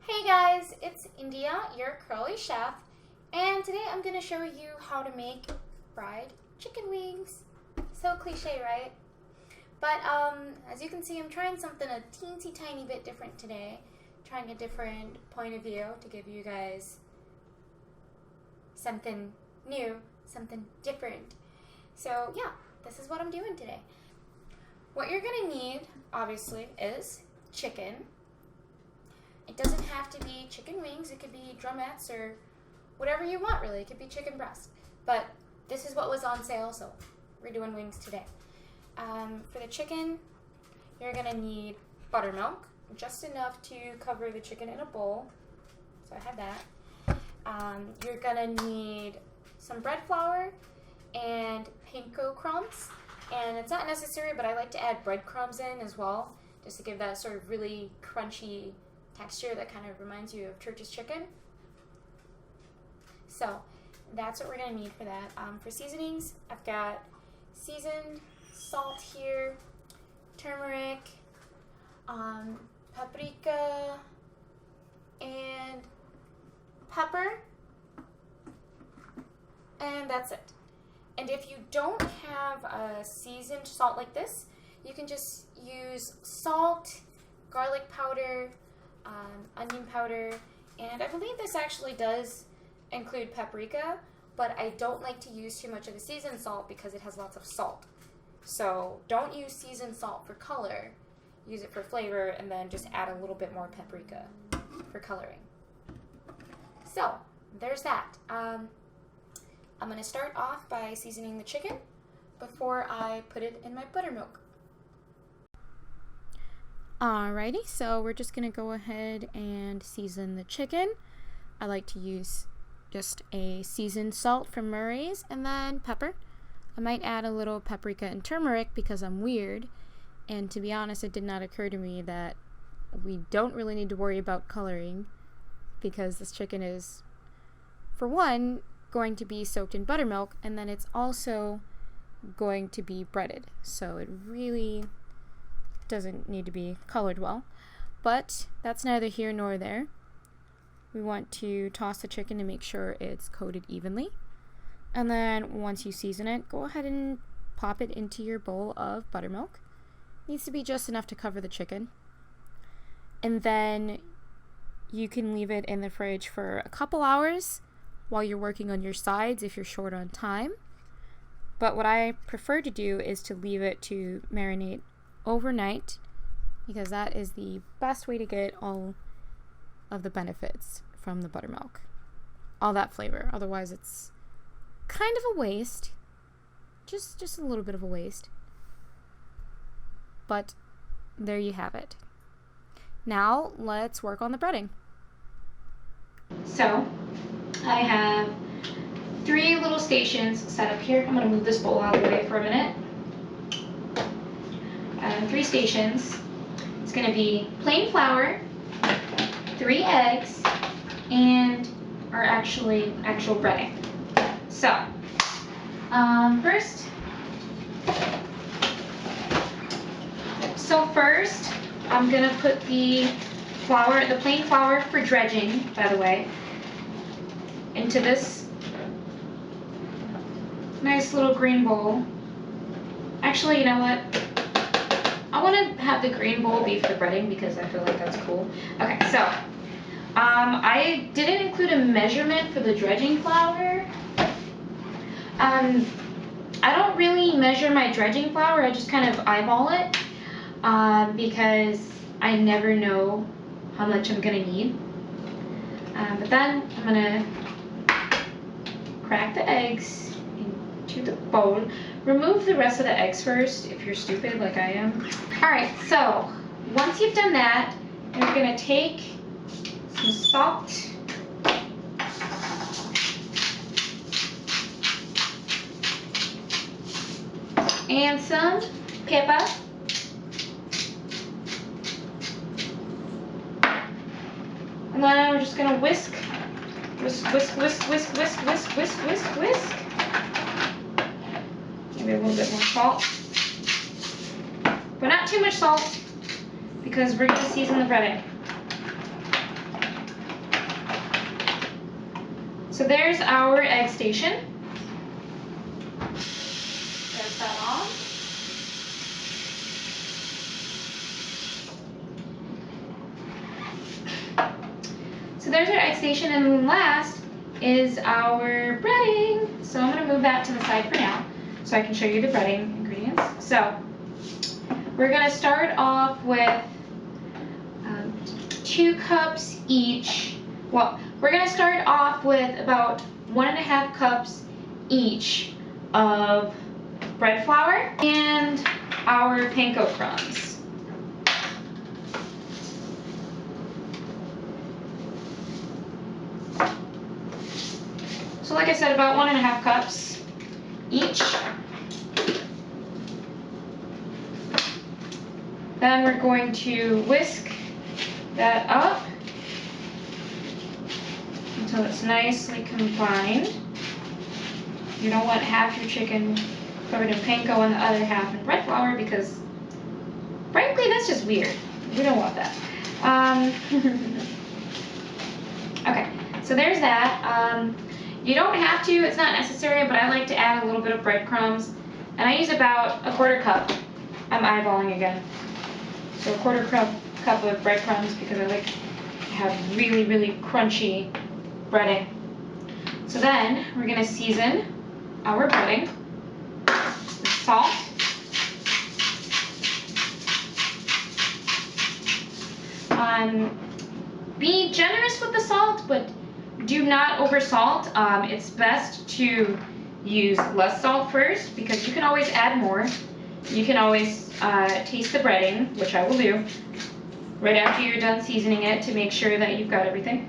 Hey guys, it's India, your curly chef, and today I'm going to show you how to make fried chicken wings. So cliche, right? But as you can see, I'm trying something a teensy tiny bit different today. Trying a different point of view to give you guys something new, something different. So yeah, this is what I'm doing today. What you're going to need, obviously, is chicken. It doesn't have to be chicken wings. It could be drumettes or whatever you want, really. It could be chicken breast. But this is what was on sale, so we're doing wings today. For the chicken, you're going to need buttermilk, just enough to cover the chicken in a bowl. So I have that. You're going to need some bread flour and panko crumbs. And it's not necessary, but I like to add breadcrumbs in as well, just to give that sort of really crunchy texture that kind of reminds you of Church's chicken. So that's what we're going to need for that. For seasonings, I've got seasoned salt here, turmeric, paprika, and pepper, and that's it. And if you don't have a seasoned salt like this, you can just use salt, garlic powder, onion powder, and I believe this actually does include paprika, but I don't like to use too much of the seasoned salt because it has lots of salt. So don't use seasoned salt for color. Use it for flavor, and then just add a little bit more paprika for coloring. So there's that. I'm going to start off by seasoning the chicken before I put it in my buttermilk. Alrighty, so we're just going to go ahead and season the chicken. I like to use just a seasoned salt from Murray's and then pepper. I might add a little paprika and turmeric because I'm weird, and to be honest, it did not occur to me that we don't really need to worry about coloring because this chicken is, for one, going to be soaked in buttermilk, and then it's also going to be breaded, so it really doesn't need to be colored well. But that's neither here nor there. We want to toss the chicken to make sure it's coated evenly, and then once you season it, go ahead and pop it into your bowl of buttermilk. It needs to be just enough to cover the chicken, and then you can leave it in the fridge for a couple hours while you're working on your sides if you're short on time. But what I prefer to do is to leave it to marinate overnight, because that is the best way to get all of the benefits from the buttermilk, all that flavor. Otherwise it's kind of a waste, just a little bit of a waste. But there you have it. Now let's work on the breading. So I have 3 little stations set up here. I'm going to move this bowl out of the way for a minute. 3 stations. It's going to be plain flour, 3 eggs, and our actual breading. So first I'm going to put the plain flour for dredging, by the way, into this nice little green bowl. Actually, you know what? I want to have the green bowl be for breading because I feel like that's cool. Okay, so I didn't include a measurement for the dredging flour. I don't really measure my dredging flour. I just kind of eyeball it because I never know how much I'm going to need. But then I'm going to crack the eggs into the bowl. Remove the rest of the eggs first if you're stupid like I am. Alright, so once you've done that, you're going to take some salt, and some pepper, and then we're just going to whisk. Maybe a little bit more salt, but not too much salt because we're going to season the breading. So there's our egg station. There's that on. So there's our egg station, and then last is our breading. So I'm going to move that to the side for now so I can show you the breading ingredients. So we're going to start off with 2 cups each. Well, we're going to start off with about 1.5 cups each of bread flour and our panko crumbs. So like I said, about 1.5 cups each. Then we're going to whisk that up until it's nicely combined. You don't want half your chicken covered in panko and the other half in bread flour because, frankly, that's just weird. We don't want that. Okay, so there's that. You don't have to, it's not necessary, but I like to add a little bit of breadcrumbs. And I use about 1/4 cup. I'm eyeballing again. So 1/4 cup of breadcrumbs because I like to have really, really crunchy breading. So then we're going to season our breading with salt. Be generous with the salt, but do not over salt. It's best to use less salt first because you can always add more. You can always taste the breading, which I will do, right after you're done seasoning it to make sure that you've got everything.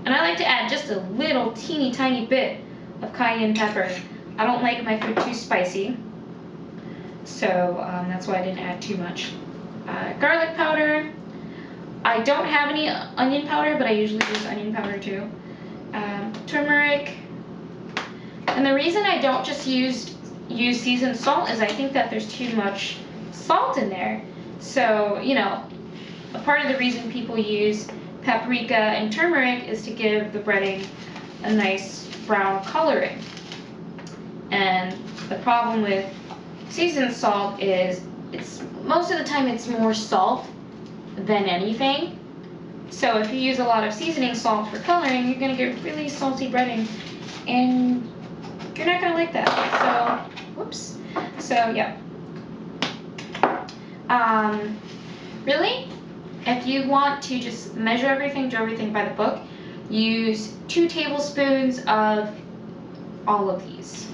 And I like to add just a little teeny tiny bit of cayenne pepper. I don't like my food too spicy, so that's why I didn't add too much. Garlic powder. I don't have any onion powder, but I usually use onion powder too. Turmeric. And the reason I don't just use seasoned salt is I think that there's too much salt in there. So, you know, a part of the reason people use paprika and turmeric is to give the breading a nice brown coloring. And the problem with seasoned salt is most of the time it's more salt than anything. So if you use a lot of seasoning salt for coloring, you're going to get really salty breading, and you're not going to like that. So, whoops. So, yeah. Really, if you want to just measure everything, do everything by the book, use 2 tablespoons of all of these,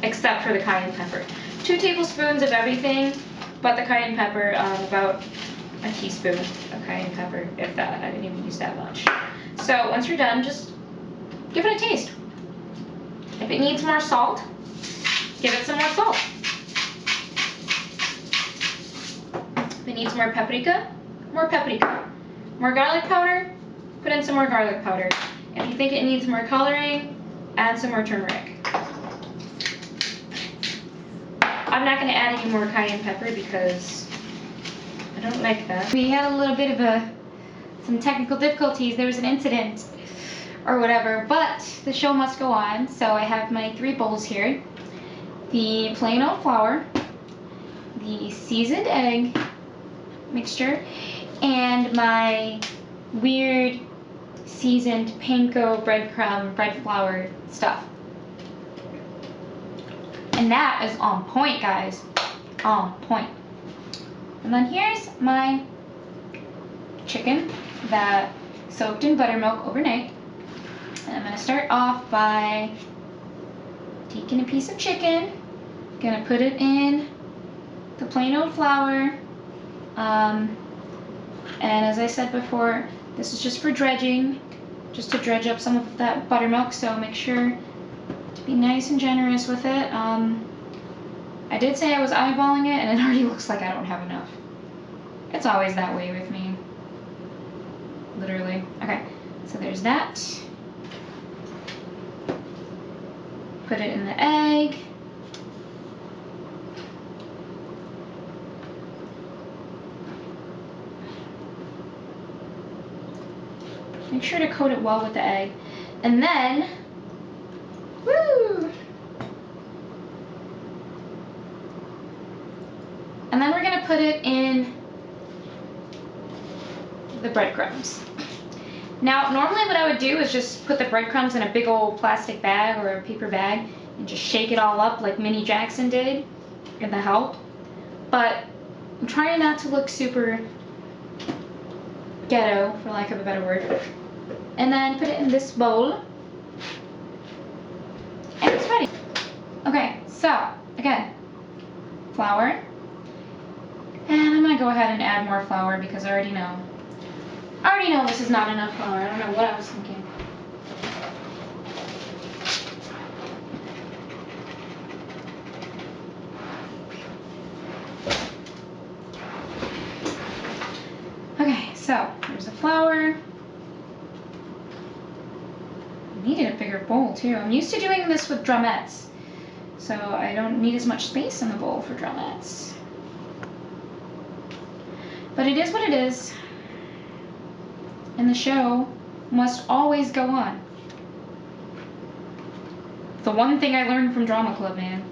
except for the cayenne pepper. 2 tablespoons of everything, but the cayenne pepper, about a teaspoon of cayenne pepper, if that. I didn't even use that much. So once you're done, just give it a taste. If it needs more salt, give it some more salt. If it needs more paprika, more paprika. More garlic powder, put in some more garlic powder. If you think it needs more coloring, add some more turmeric. I'm not going to add any more cayenne pepper because I don't like that. We had a little bit of some technical difficulties. There was an incident or whatever, but the show must go on. So I have my 3 bowls here. The plain oat flour, the seasoned egg mixture, and my weird seasoned panko breadcrumb bread flour stuff. And that is on point, guys. On point. And then here's my chicken that soaked in buttermilk overnight. And I'm going to start off by taking a piece of chicken, going to put it in the plain oat flour. And as I said before, this is just for dredging, just to dredge up some of that buttermilk, so make sure to be nice and generous with it. I did say I was eyeballing it, and it already looks like I don't have enough. It's always that way with me. Literally. Okay, so there's that. Put it in the egg. Make sure to coat it well with the egg. And then, woo! And then we're gonna put it in the breadcrumbs. Now, normally what I would do is just put the breadcrumbs in a big old plastic bag or a paper bag and just shake it all up like Minnie Jackson did in The Help. But I'm trying not to look super ghetto, for lack of a better word. And then put it in this bowl. And it's ready. Okay, so, again, flour. And I'm gonna go ahead and add more flour because I already know this is not enough flour. I don't know what I was thinking. Okay, so there's the flour. I needed a bigger bowl too. I'm used to doing this with drumettes, so I don't need as much space in the bowl for drumettes. But it is what it is. And the show must always go on. The one thing I learned from Drama Club, man.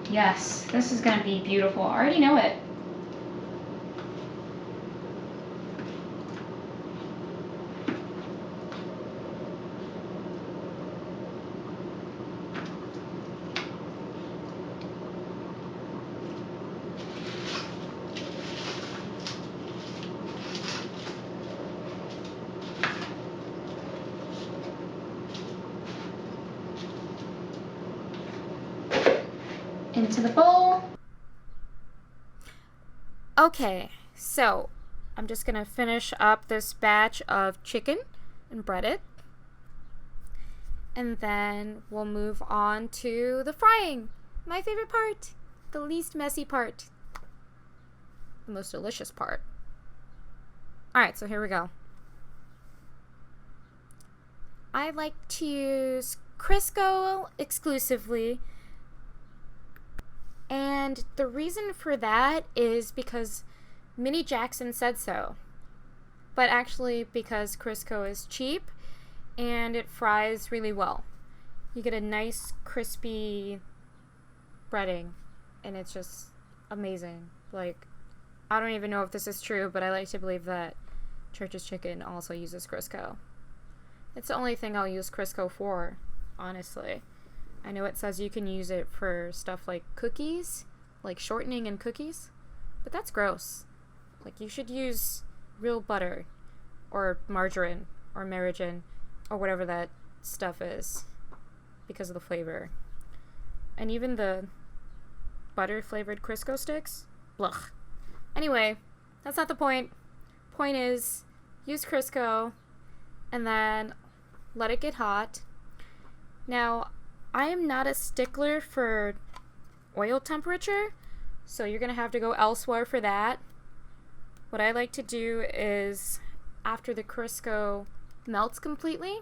Yes, this is gonna be beautiful. I already know it. Into the bowl. Okay, so I'm just gonna finish up this batch of chicken and bread it. And then we'll move on to the frying. My favorite part. The least messy part. The most delicious part. Alright, so here we go. I like to use Crisco exclusively. And the reason for that is because Minnie Jackson said so. But actually because Crisco is cheap and it fries really well. You get a nice crispy breading and it's just amazing. Like, I don't even know if this is true, but I like to believe that Church's Chicken also uses Crisco. It's the only thing I'll use Crisco for, honestly. I know it says you can use it for stuff like cookies, like shortening in cookies, but that's gross. Like, you should use real butter or margarine or margarine or whatever that stuff is because of the flavor. And even the butter flavored Crisco sticks, blech. Anyway, that's not the point. Point is, use Crisco and then let it get hot. Now, I am not a stickler for oil temperature, so you're going to have to go elsewhere for that. What I like to do is, after the Crisco melts completely,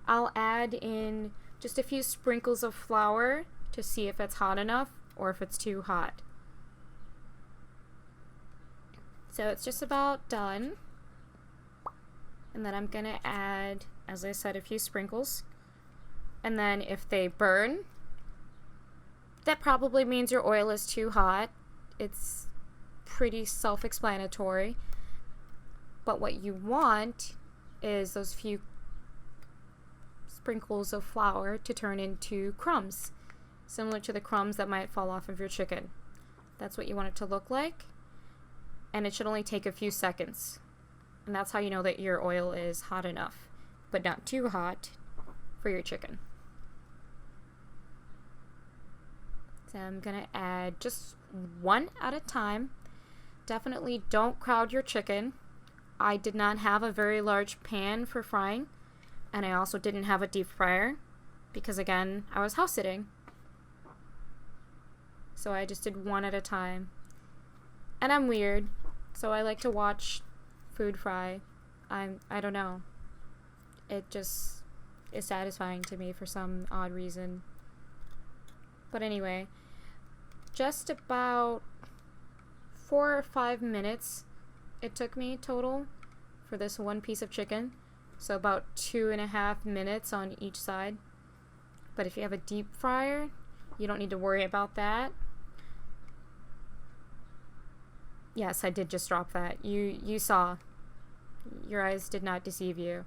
I'll add in just a few sprinkles of flour to see if it's hot enough or if it's too hot. So it's just about done. And then I'm going to add, as I said, a few sprinkles. And then if they burn, that probably means your oil is too hot. It's pretty self-explanatory. But what you want is those few sprinkles of flour to turn into crumbs, similar to the crumbs that might fall off of your chicken. That's what you want it to look like. And it should only take a few seconds. And that's how you know that your oil is hot enough, but not too hot for your chicken. So I'm going to add just one at a time. Definitely don't crowd your chicken. I did not have a very large pan for frying, and I also didn't have a deep fryer because, again, I was house sitting. So I just did one at a time. And I'm weird, so I like to watch food fry. I don't know. It just is satisfying to me for some odd reason. But anyway, just about 4 or 5 minutes it took me total for this one piece of chicken. So about 2.5 minutes on each side. But if you have a deep fryer, you don't need to worry about that. Yes, I did just drop that. You saw. Your eyes did not deceive you.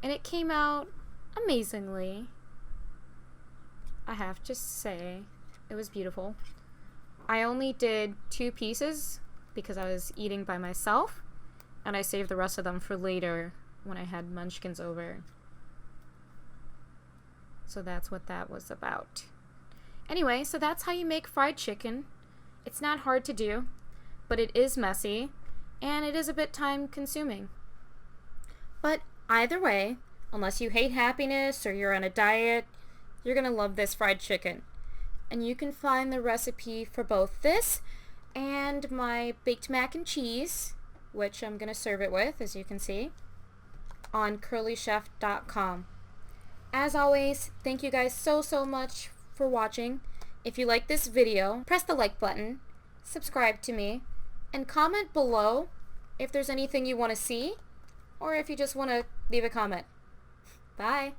And it came out amazingly. I have to say, it was beautiful. I only did 2 pieces because I was eating by myself, and I saved the rest of them for later when I had munchkins over. So that's what that was about. Anyway, so that's how you make fried chicken. It's not hard to do, but it is messy, and it is a bit time consuming. But either way, unless you hate happiness or you're on a diet, you're gonna love this fried chicken. And you can find the recipe for both this and my baked mac and cheese, which I'm gonna serve it with, as you can see, on curlychef.com. As always, thank you guys so much for watching. If you like this video, press the like button, subscribe to me, and comment below if there's anything you want to see, or if you just want to leave a comment. Bye!